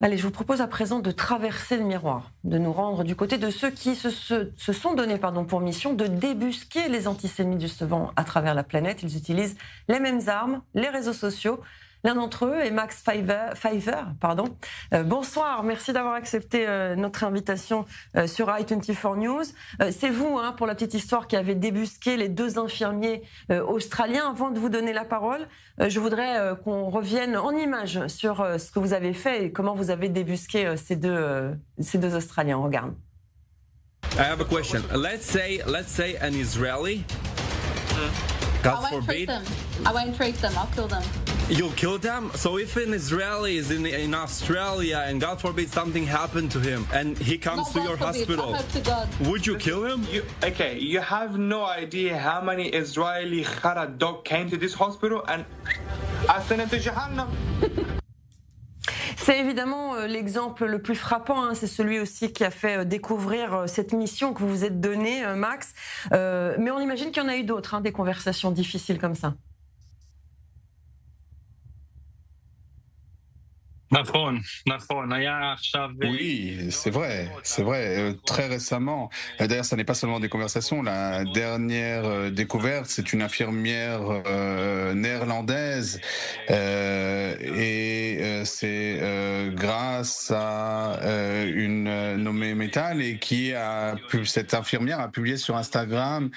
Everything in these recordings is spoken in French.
Allez, je vous propose à présent de traverser le miroir, de nous rendre du côté de ceux qui se sont donnés pour mission de débusquer les antisémites justement à travers la planète. Ils utilisent les mêmes armes, les réseaux sociaux. L'un d'entre eux est Max Pfeiffer. Bonsoir, merci d'avoir accepté notre invitation sur i24 News. C'est vous, pour la petite histoire, qui avez débusqué les deux infirmiers australiens. Avant de vous donner la parole, je voudrais qu'on revienne en images sur ce que vous avez fait et comment vous avez débusqué ces deux Australiens. On regarde. I have a question. Let's say an Israeli. God forbid. I won't treat them. I'll kill them. You'll kill them? So if an Israeli is in Australia and God forbid something happened to him and he comes to your hospital, would you kill him? You have no idea how many Israeli Khara dog came to this hospital and I sent him to Jahannam. C'est évidemment l'exemple le plus frappant, c'est celui aussi qui a fait découvrir cette mission que vous vous êtes donnée, Max. Mais on imagine qu'il y en a eu d'autres, des conversations difficiles comme ça. Oui, c'est vrai. Très récemment, d'ailleurs, ça n'est pas seulement des conversations. La dernière découverte, c'est une infirmière néerlandaise, et c'est grâce à une nommée Metal et cette infirmière a publié sur Instagram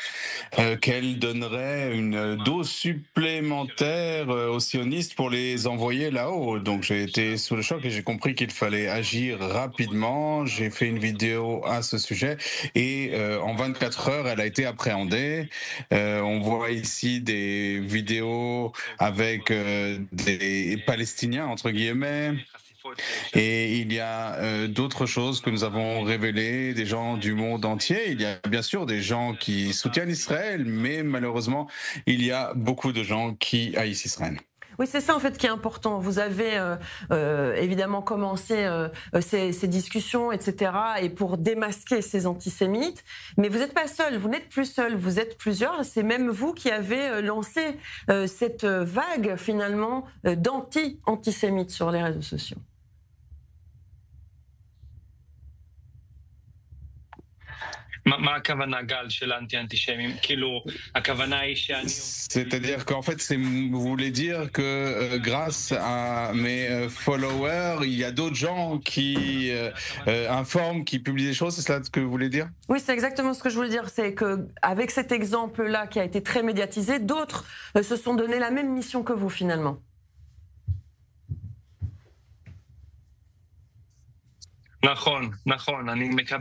qu'elle donnerait une dose supplémentaire aux sionistes pour les envoyer là-haut. Donc j'ai été sous le choc et j'ai compris qu'il fallait agir rapidement. J'ai fait une vidéo à ce sujet et en 24 heures, elle a été appréhendée. On voit ici des vidéos avec des Palestiniens, entre guillemets. Et il y a d'autres choses que nous avons révélées, des gens du monde entier. Il y a bien sûr des gens qui soutiennent Israël, mais malheureusement, il y a beaucoup de gens qui haïssent Israël. Oui, c'est ça en fait qui est important. Vous avez évidemment commencé ces discussions, etc. et pour démasquer ces antisémites. Mais vous n'êtes pas seul, vous n'êtes plus seul, vous êtes plusieurs. C'est même vous qui avez lancé cette vague finalement d'anti-antisémites sur les réseaux sociaux. C'est-à-dire qu'en fait, vous voulez dire que grâce à mes followers, il y a d'autres gens qui informent, qui publient des choses, c'est cela ce que vous voulez dire? Oui, c'est exactement ce que je voulais dire. C'est qu'avec cet exemple-là qui a été très médiatisé, d'autres se sont donné la même mission que vous finalement.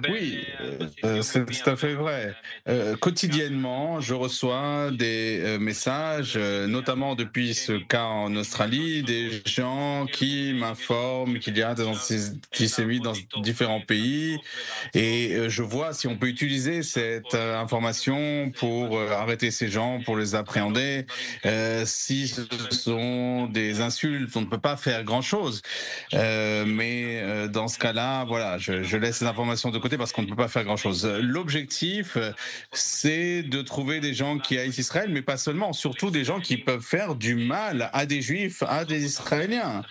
Oui, c'est tout à fait vrai. Quotidiennement, je reçois des messages, notamment depuis ce cas en Australie, des gens qui m'informent qu'il y a des antisémites dans différents pays et je vois si on peut utiliser cette information pour arrêter ces gens, pour les appréhender. Si ce sont des insultes, on ne peut pas faire grand-chose. Mais dans ce cas-là, voilà, je laisse ces informations de côté parce qu'on ne peut pas faire grand-chose. L'objectif, c'est de trouver des gens qui haïssent Israël, mais pas seulement, surtout des gens qui peuvent faire du mal à des Juifs, à des Israéliens,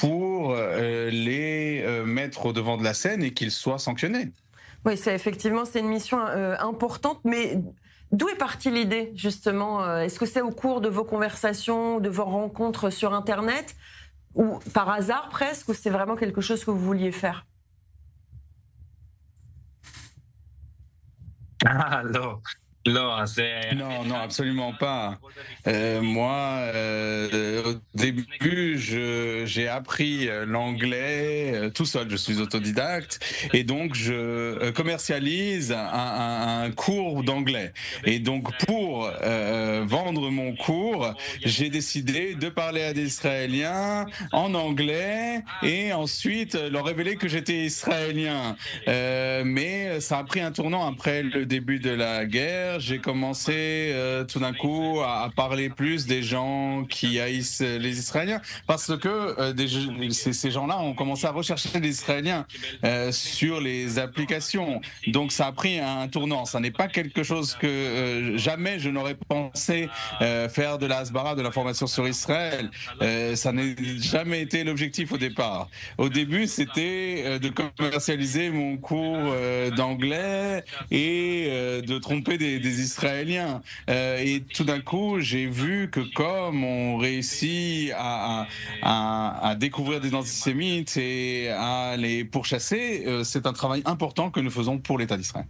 pour les mettre au devant de la scène et qu'ils soient sanctionnés. Oui, c'est une mission importante, mais d'où est partie l'idée, justement? Est-ce que c'est au cours de vos conversations, de vos rencontres sur Internet, ou par hasard presque, ou c'est vraiment quelque chose que vous vouliez faire? Non, absolument pas. Moi, au début, j'ai appris l'anglais tout seul. Je suis autodidacte et donc je commercialise un cours d'anglais. Et donc pour vendre mon cours, j'ai décidé de parler à des Israéliens en anglais et ensuite leur révéler que j'étais israélien. Mais ça a pris un tournant après le début de la guerre. Twitter, j'ai commencé tout d'un coup à parler plus des gens qui haïssent les Israéliens, parce que ces gens-là ont commencé à rechercher les Israéliens sur les applications. Donc ça a pris un tournant. Ça n'est pas quelque chose que jamais je n'aurais pensé faire de la hasbara, de l'information sur Israël. Ça n'a jamais été l'objectif au départ. Au début, c'était de commercialiser mon cours d'anglais et de tromper des Israéliens. Et tout d'un coup, j'ai vu que comme on réussit à découvrir des antisémites et à les pourchasser, c'est un travail important que nous faisons pour l'État d'Israël.